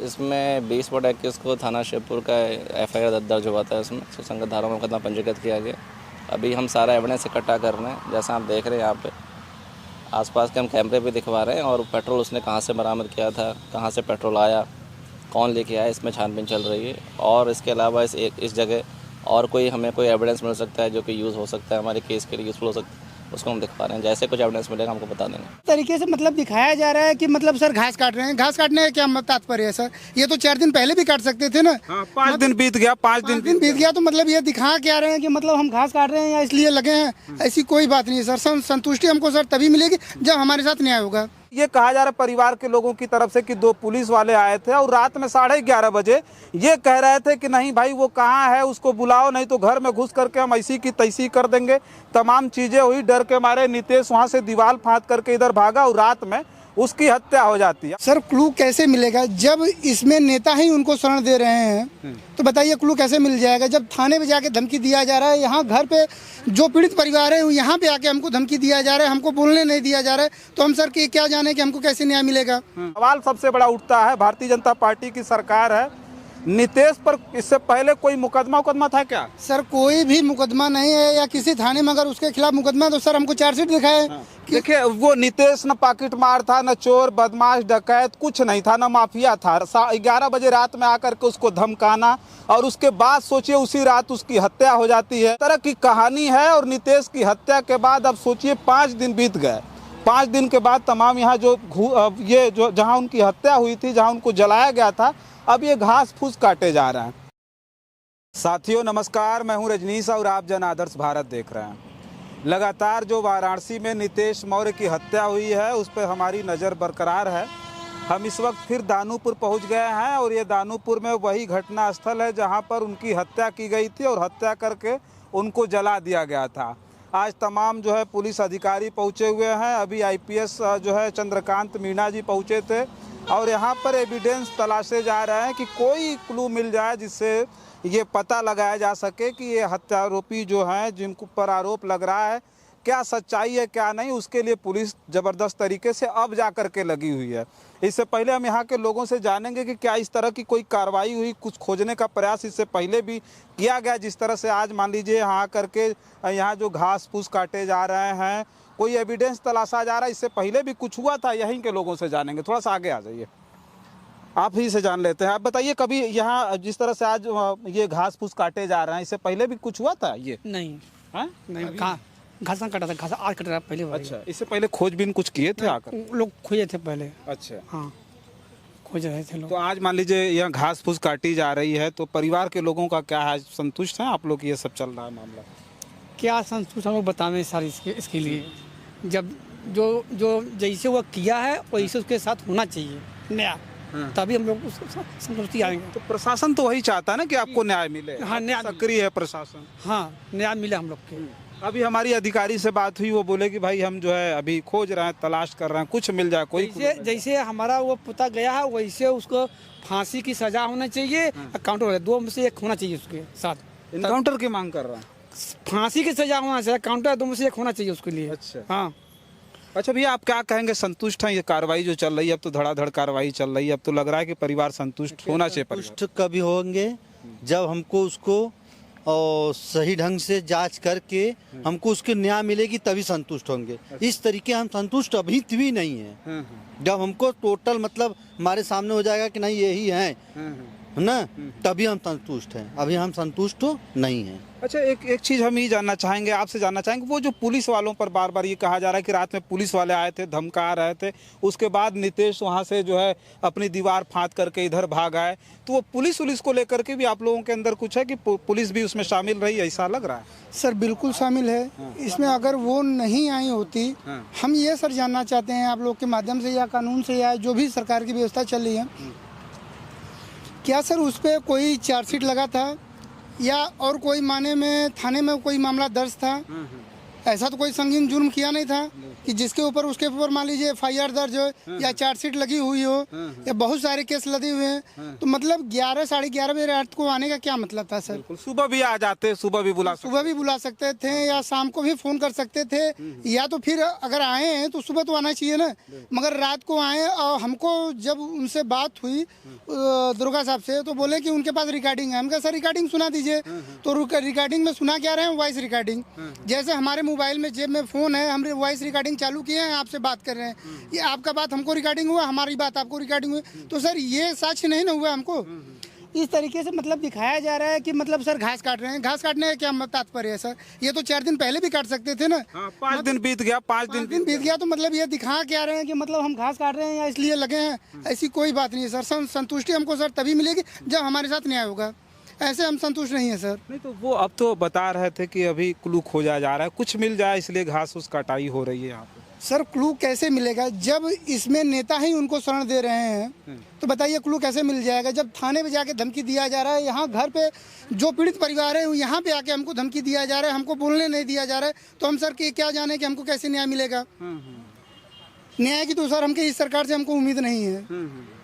इसमें 20/21 को थाना शिवपुर का FIR दर्ज हुआ था। इसमें सुसंगत धाराओं में मुकदमा पंजीकृत किया गया। अभी हम सारा एविडेंस इकट्ठा कर रहे हैं। जैसा आप देख रहे हैं यहाँ पे आसपास के हम कैमरे भी दिखवा रहे हैं और पेट्रोल उसने कहाँ से बरामद किया था, कहाँ से पेट्रोल आया, कौन लेके आया, इसमें छानबीन चल रही है। और इसके अलावा इस जगह और कोई हमें कोई एविडेंस मिल सकता है जो कि यूज़ हो सकता है, हमारे केस के लिए यूज़फुल हो सकता है, उसको हम दिखा रहे हैं। जैसे कुछ एविडेंस मिलेगा हमको बता देंगे। तरीके से मतलब दिखाया जा रहा है कि मतलब सर घास काट रहे हैं। घास काटने का क्या तात्पर्य है सर? ये तो 4 दिन पहले भी काट सकते थे ना। हाँ, 5 दिन बीत गया, 5 दिन बीत गया तो मतलब ये दिखा क्या रहे हैं कि मतलब हम घास काट रहे हैं या इसलिए लगे हैं? ऐसी कोई बात नहीं है सर। संतुष्टि हमको सर तभी मिलेगी जब हमारे साथ न्याय होगा। ये कहा जा रहा है परिवार के लोगों की तरफ से कि 2 पुलिस वाले आए थे और रात में 11:30 बजे ये कह रहे थे कि नहीं भाई वो कहाँ है, उसको बुलाओ, नहीं तो घर में घुस करके हम ऐसी की तैसी कर देंगे। तमाम चीज़ें हुई। डर के मारे नितेश वहाँ से दीवार फाँद करके इधर भागा और रात में उसकी हत्या हो जाती है। सर क्लू कैसे मिलेगा जब इसमें नेता ही उनको शरण दे रहे हैं? तो बताइए क्लू कैसे मिल जाएगा जब थाने में जाके धमकी दिया जा रहा है? यहाँ घर पे जो पीड़ित परिवार है यहाँ पे आके हमको धमकी दिया जा रहा है, हमको बोलने नहीं दिया जा रहा है। तो हम सर की क्या जाने कि हमको कैसे न्याय मिलेगा? सवाल सबसे बड़ा उठता है, भारतीय जनता पार्टी की सरकार है, नितेश पर इससे पहले कोई मुकदमा था क्या? सर कोई भी मुकदमा नहीं है या किसी थाने में अगर उसके खिलाफ मुकदमा है तो सर हमको चार्जशीट दिखाए। देखिए वो नितेश न पॉकेट मार था, न चोर बदमाश डकैत कुछ नहीं था, न माफिया था। 11 बजे रात में आकर के उसको धमकाना और उसके बाद सोचिए उसी रात उसकी हत्या हो जाती है। इस तरह की कहानी है। और नितेश की हत्या के बाद अब सोचिए 5 दिन बीत गए। 5 दिन के बाद तमाम यहाँ जो जहाँ उनकी हत्या हुई थी, जहाँ उनको जलाया गया था, अब ये घास फूस काटे जा रहे हैं। साथियों नमस्कार, मैं हूँ रजनीश और आप जन आदर्श भारत देख रहे हैं। लगातार जो वाराणसी में नितेश मौर्य की हत्या हुई है उस पर हमारी नज़र बरकरार है। हम इस वक्त फिर दानूपुर पहुँच गए हैं और ये दानूपुर में वही घटना स्थल है जहाँ पर उनकी हत्या की गई थी और हत्या करके उनको जला दिया गया था। आज तमाम जो है पुलिस अधिकारी पहुँचे हुए हैं। अभी IPS जो है चंद्रकांत मीणा जी पहुँचे थे और यहाँ पर एविडेंस तलाशे जा रहे हैं कि कोई क्लू मिल जाए जिससे ये पता लगाया जा सके कि ये हत्यारोपी जो हैं जिनको पर आरोप लग रहा है क्या सच्चाई है क्या नहीं। उसके लिए पुलिस ज़बरदस्त तरीके से अब जा कर के लगी हुई है। इससे पहले हम यहाँ के लोगों से जानेंगे कि क्या इस तरह की कोई कार्रवाई हुई, कुछ खोजने का प्रयास इससे पहले भी किया गया। जिस तरह से आज मान लीजिए यहाँ करके यहाँ जो घास फूस काटे जा रहे हैं, कोई एविडेंस तलाशा जा रहा है, इससे पहले भी कुछ हुआ था, यहीं के लोगों से जानेंगे। थोड़ा सा आगे आ जाइए, आप ही से जान लेते हैं। आप बताइए कभी यहाँ जिस तरह से आज ये घास फूस काटे जा रहे हैं, इससे पहले भी कुछ हुआ था? ये नहीं है नहीं, घास कटा था, घास आज कट रहा पहले। अच्छा, इससे पहले खोजबीन कुछ किए थे आकर? लोग खोजे थे पहले। अच्छा हाँ, खोज रहे थे लोग। तो आज मान लीजिए यहाँ घास फूस काटी जा रही है तो परिवार के लोगों का क्या है, संतुष्ट हैं आप लोग? ये सब चल रहा है मामला, क्या संतुष्ट हम लोग बतावें सर इसके लिए? जब जो जो जैसे वो किया है वैसे उसके साथ होना चाहिए न्याय, तभी हम लोग संतुष्टि आएंगे। तो प्रशासन तो वही चाहता है ना कि आपको न्याय मिले। हाँ, न्याय सक्रिय है प्रशासन। हाँ, न्याय मिले हम लोग के। अभी हमारी अधिकारी से बात हुई, वो बोले कि भाई हम जो है अभी खोज रहे हैं, तलाश कर रहे हैं, कुछ मिल जाए कोई। जैसे हमारा वो पता गया है वैसे उसको फांसी की सजा होना चाहिए। काउंटर 2 में से 1 होना चाहिए उसके साथ। इनकाउंटर की मांग कर रहे हैं? फांसी की सजा होना चाहिए, काउंटर 2 में से 1 होना चाहिए उसके लिए। अच्छा हाँ। अच्छा भैया, आप क्या कहेंगे, संतुष्ट हैं ये कार्रवाई जो चल रही है? अब तो धड़ाधड़ कार्रवाई चल रही है, अब तो लग रहा है कि परिवार संतुष्ट होना चाहिए। संतुष्ट कभी होंगे जब हमको उसको और सही ढंग से जांच करके हमको उसके न्याय मिलेगी तभी संतुष्ट होंगे। इस तरीके हम संतुष्ट अभी भी नहीं है। जब हमको टोटल मतलब हमारे सामने हो जाएगा कि नहीं यही है ना, तभी हम संतुष्ट हैं। अभी हम संतुष्ट नहीं हैं। अच्छा, एक चीज़ हम ये जानना चाहेंगे, आपसे जानना चाहेंगे, वो जो पुलिस वालों पर बार बार ये कहा जा रहा है कि रात में पुलिस वाले आए थे, धमका रहे थे, उसके बाद नितेश वहाँ से जो है अपनी दीवार फाँद करके इधर भाग आए, तो वो पुलिस को लेकर के भी आप लोगों के अंदर कुछ है कि पुलिस भी उसमें शामिल रही, ऐसा लग रहा है? सर बिल्कुल शामिल है इसमें। अगर वो नहीं आई होती, हम ये सर जानना चाहते हैं आप लोग के माध्यम से या कानून से या जो भी सरकार की व्यवस्था चल रही है, क्या सर उस पर कोई चार्जशीट लगा था या और कोई माने में थाने में कोई मामला दर्ज था? ऐसा तो कोई संगीन जुर्म किया नहीं था कि जिसके ऊपर उसके ऊपर मान लीजिए FIR दर्ज हो या चार्जशीट लगी हुई हो या बहुत सारे केस लगे हुए हैं। तो मतलब 11 साढ़े 11 बजे रात को आने का क्या मतलब था सर? सुबह भी आ जाते, सुबह भी बुला सकते थे या शाम को भी फोन कर सकते थे, या तो फिर अगर आए हैं तो सुबह तो आना चाहिए ना, मगर रात को आए। और हमको जब उनसे बात हुई दुर्गा साहब से तो बोले कि उनके पास रिकॉर्डिंग है। हम कहा सर रिकॉर्डिंग सुना दीजिए। तो रिकॉर्डिंग में सुना क्या रहे हैं? Voice recording. जैसे हमारे मोबाइल में जेब में फ़ोन है, हम वॉइस रिकॉर्डिंग चालू किए हैं, आपसे बात कर रहे हैं, ये आपका बात हमको रिकॉर्डिंग हुआ, हमारी बात आपको रिकॉर्डिंग हुई। तो सर ये सच नहीं ना हुआ हमको। इस तरीके से मतलब दिखाया जा रहा है कि मतलब सर घास काट रहे हैं। घास काटने का क्या तात्पर्य है सर? ये तो 4 दिन पहले भी काट सकते थे ना। 5 दिन बीत गया, 5 दिन बीत गया तो मतलब ये दिखा क्या रहे हैं कि मतलब हम घास काट रहे हैं या इसलिए लगे हैं? ऐसी कोई बात नहीं है सर। संतुष्टि हमको सर तभी मिलेगी जब हमारे साथ न्याय होगा। ऐसे हम संतुष्ट नहीं है सर। नहीं तो वो अब तो बता रहे थे कि अभी क्लू खोजा जा रहा है, कुछ मिल जाए इसलिए घास उस कटाई हो रही है यहाँ पे। सर क्लू कैसे मिलेगा जब इसमें नेता ही उनको शरण दे रहे हैं? तो बताइए क्लू कैसे मिल जाएगा जब थाने में जाके धमकी दिया जा रहा है? यहाँ घर पे जो पीड़ित परिवार है यहाँ पे आके हमको धमकी दिया जा रहा है, हमको बोलने नहीं दिया जा रहा है। तो हम सर क्या जाने कि हमको कैसे न्याय मिलेगा? न्याय की तो सर हमको इस सरकार से हमको उम्मीद नहीं है।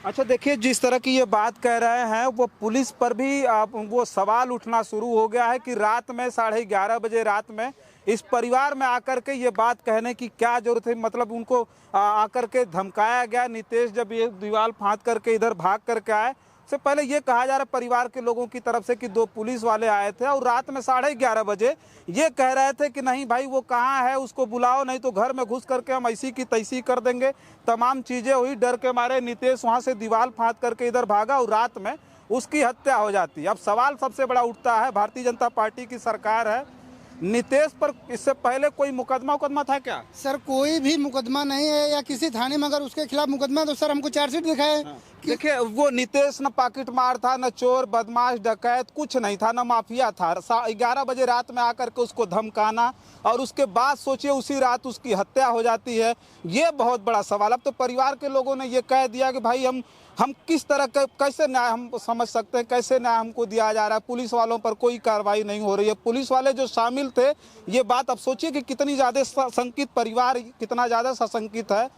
अच्छा देखिए, जिस तरह की ये बात कह रहे हैं वो पुलिस पर भी वो सवाल उठना शुरू हो गया है कि रात में 11:30 बजे रात में इस परिवार में आकर के ये बात कहने की क्या जरूरत है? मतलब उनको आकर के धमकाया गया। नितेश जब ये दीवार फांद करके इधर भाग करके आए, से पहले ये कहा जा रहा है परिवार के लोगों की तरफ से कि 2 पुलिस वाले आए थे और रात में 11:30 बजे ये कह रहे थे कि नहीं भाई वो कहाँ है, उसको बुलाओ, नहीं तो घर में घुस करके हम ऐसी की तैसी कर देंगे। तमाम चीज़ें हुई, डर के मारे नितेश वहाँ से दीवार फांद करके इधर भागा और रात में उसकी हत्या हो जाती है। अब सवाल सबसे बड़ा उठता है, भारतीय जनता पार्टी की सरकार है, नितेश पर इससे पहले कोई मुकदमा था क्या? सर कोई भी मुकदमा नहीं है या किसी थाने में अगर उसके खिलाफ मुकदमा तो सर हमको चार्जशीट दिखाए। देखिए वो नितेश न पॉकेट मार था, न चोर बदमाश डकैत, कुछ नहीं था, न माफिया था। 11 बजे रात में आकर के उसको धमकाना और उसके बाद सोचिए उसी रात उसकी हत्या हो जाती है, ये बहुत बड़ा सवाल। अब तो परिवार के लोगों ने ये कह दिया कि भाई हम किस तरह कैसे न्याय हम समझ सकते हैं, कैसे न्याय हमको दिया जा रहा है? पुलिस वालों पर कोई कार्रवाई नहीं हो रही है। पुलिस वाले जो शामिल थे, ये बात अब सोचिए कि कितनी ज़्यादा सशंकित परिवार, कितना ज़्यादा सशंकित है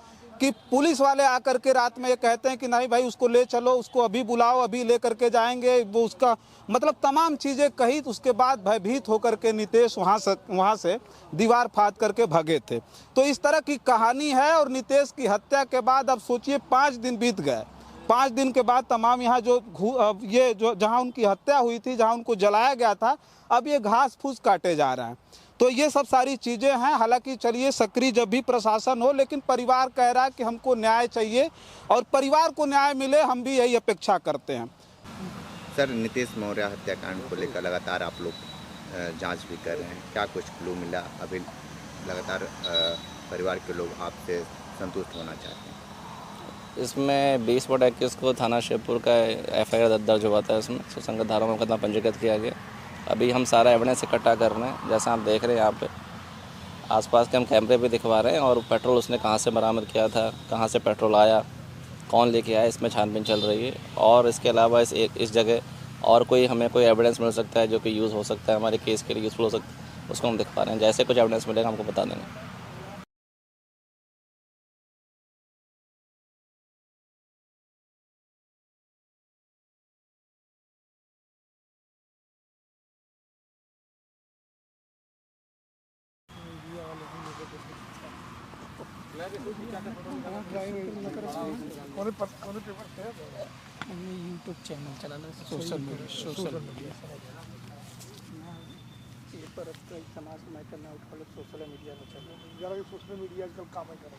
कि पुलिस वाले आकर के रात में ये कहते हैं कि नहीं भाई उसको ले चलो, उसको अभी बुलाओ, अभी ले करके जाएंगे। वो उसका मतलब तमाम चीज़ें कही। तो उसके बाद भयभीत होकर के नितेश वहाँ से दीवार फाड़ करके भागे थे। तो इस तरह की कहानी है। और नितेश की हत्या के बाद अब सोचिए 5 दिन बीत गए। 5 दिन के बाद तमाम यहाँ जो जहाँ उनकी हत्या हुई थी, जहाँ उनको जलाया गया था, अब ये घास फूस काटे जा रहे हैं। तो ये सब सारी चीज़ें हैं। हालांकि चलिए सक्रिय जब भी प्रशासन हो, लेकिन परिवार कह रहा है कि हमको न्याय चाहिए और परिवार को न्याय मिले, हम भी यही अपेक्षा करते हैं। सर नितेश मौर्य हत्याकांड को लेकर लगातार आप लोग जांच भी कर रहे हैं, क्या कुछ क्लू मिला? अभी लगातार परिवार के लोग आपसे संतुष्ट होना चाहते हैं। इसमें 20/21 को थाना शिवपुर का FIR दर्ज हुआ था। इसमें सुसंगत धाराओं में मुकदमा पंजीकृत किया गया। अभी हम सारा एविडेंस इकट्ठा कर रहे हैं। जैसा आप देख रहे हैं यहाँ पे आसपास के हम कैमरे भी दिखवा रहे हैं, और पेट्रोल उसने कहाँ से बरामद किया था, कहाँ से पेट्रोल आया, कौन लेके आया, इसमें छानबीन चल रही है। और इसके अलावा इस जगह और कोई हमें कोई एविडेंस मिल सकता है जो कि यूज़ हो सकता है, हमारे केस के लिए यूज़फुल हो सकता है, उसको हम दिखवा रहे हैं। जैसे कुछ एविडेंस मिलेगा हमको बता देंगे। यूट्यूब चैनल चलाना, सोशल मीडिया पर समाज में करना, सोशल मीडिया में चलना, सोशल मीडिया आजकल काम है कर